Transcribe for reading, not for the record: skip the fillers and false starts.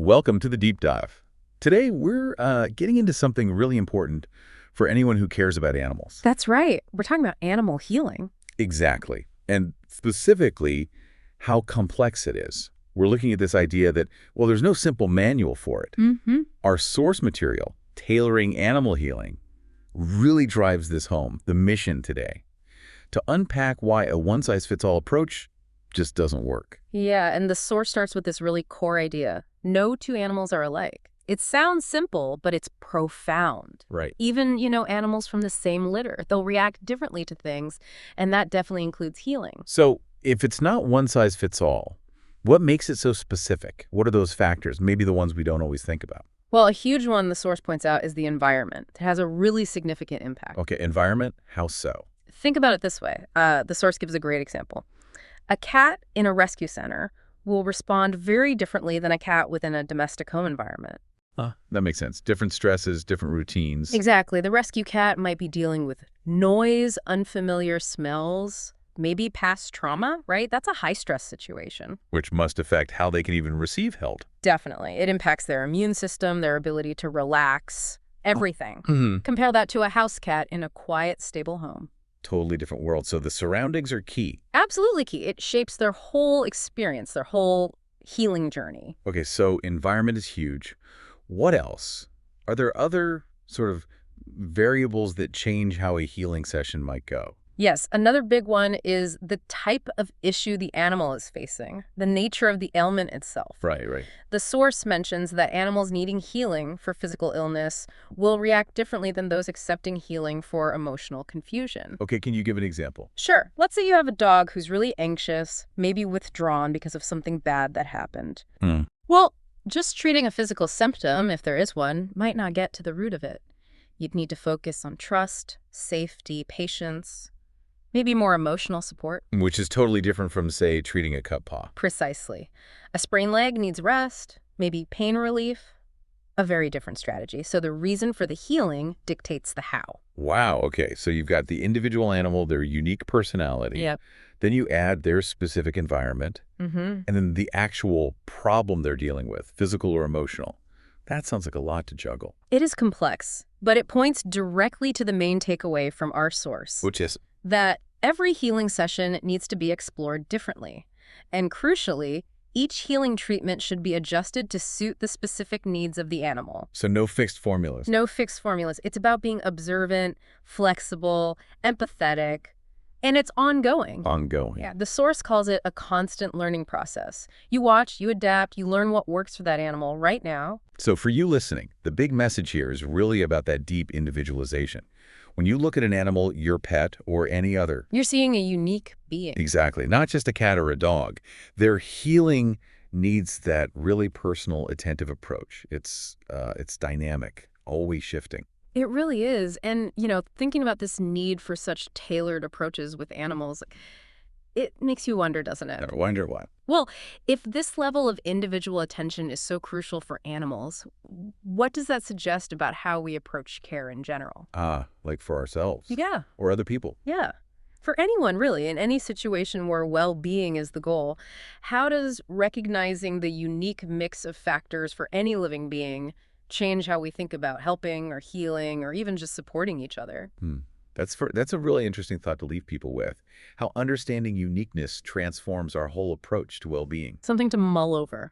Welcome to the Deep Dive. Today, we're getting into something really important for anyone who cares about animals. That's right. We're talking about animal healing. Exactly. And specifically, how complex it is. We're looking at this idea that, well, there's no simple manual for it. Our source material, Tailoring Animal Healing, really drives this home, the mission today, to unpack why a one-size-fits-all approach just doesn't work. Yeah, and the source starts with this really core idea. No two animals are alike. It sounds simple, but it's profound. Right. Even, animals from the same litter, they'll react differently to things, and that definitely includes healing. So if it's not one-size-fits-all, what makes it so specific? What are those factors, maybe the ones we don't always think about? Well, a huge one the source points out is the environment. It has a really significant impact. Okay, environment, how so? Think about it this way. The source gives a great example. A cat in a rescue center will respond very differently than a cat within a domestic home environment. That makes sense. Different stresses, different routines. Exactly. The rescue cat might be dealing with noise, unfamiliar smells, maybe past trauma, right? That's a high-stress situation. Which must affect how they can even receive help. Definitely. It impacts their immune system, their ability to relax, everything. Compare that to a house cat in a quiet, stable home. Totally different world. So the surroundings are key. Absolutely key. It shapes their whole experience, their whole healing journey. Okay, so environment is huge. What else? Are there other sort of variables that change how a healing session might go? Yes, another big one is the type of issue the animal is facing, the nature of the ailment itself. Right. The source mentions that animals needing healing for physical illness will react differently than those accepting healing for emotional confusion. Okay, can you give an example? Sure. Let's say you have a dog who's really anxious, maybe withdrawn because of something bad that happened. Well, just treating a physical symptom, if there is one, might not get to the root of it. You'd need to focus on trust, safety, patience, maybe more emotional support. Which is totally different from, say, treating a cut paw. Precisely. A sprained leg needs rest, maybe pain relief, a very different strategy. So the reason for the healing dictates the how. Wow, okay. So you've got the individual animal, their unique personality. Yep. Then you add their specific environment. And then the actual problem they're dealing with, physical or emotional. That sounds like a lot to juggle. It is complex, but it points directly to the main takeaway from our source. Which is? That every healing session needs to be explored differently. And crucially, each healing treatment should be adjusted to suit the specific needs of the animal. So no fixed formulas. No fixed formulas. It's about being observant, flexible, empathetic, and it's ongoing. Ongoing. Yeah, the source calls it a constant learning process. You watch, you adapt, you learn what works for that animal right now. So for you listening, the big message here is really about that deep individualization. When you look at an animal, your pet, or any other, you're seeing a unique being. Exactly. Not just a cat or a dog. Their healing needs that really personal, attentive approach. It's dynamic, always shifting. It really is. And, thinking about this need for such tailored approaches with animals, it makes you wonder, doesn't it? I wonder what? Well, if this level of individual attention is so crucial for animals, what does that suggest about how we approach care in general? Like for ourselves? Yeah. Or other people? Yeah. For anyone, really, in any situation where well-being is the goal, how does recognizing the unique mix of factors for any living being change how we think about helping or healing or even just supporting each other? That's a really interesting thought to leave people with. How understanding uniqueness transforms our whole approach to well-being. Something to mull over.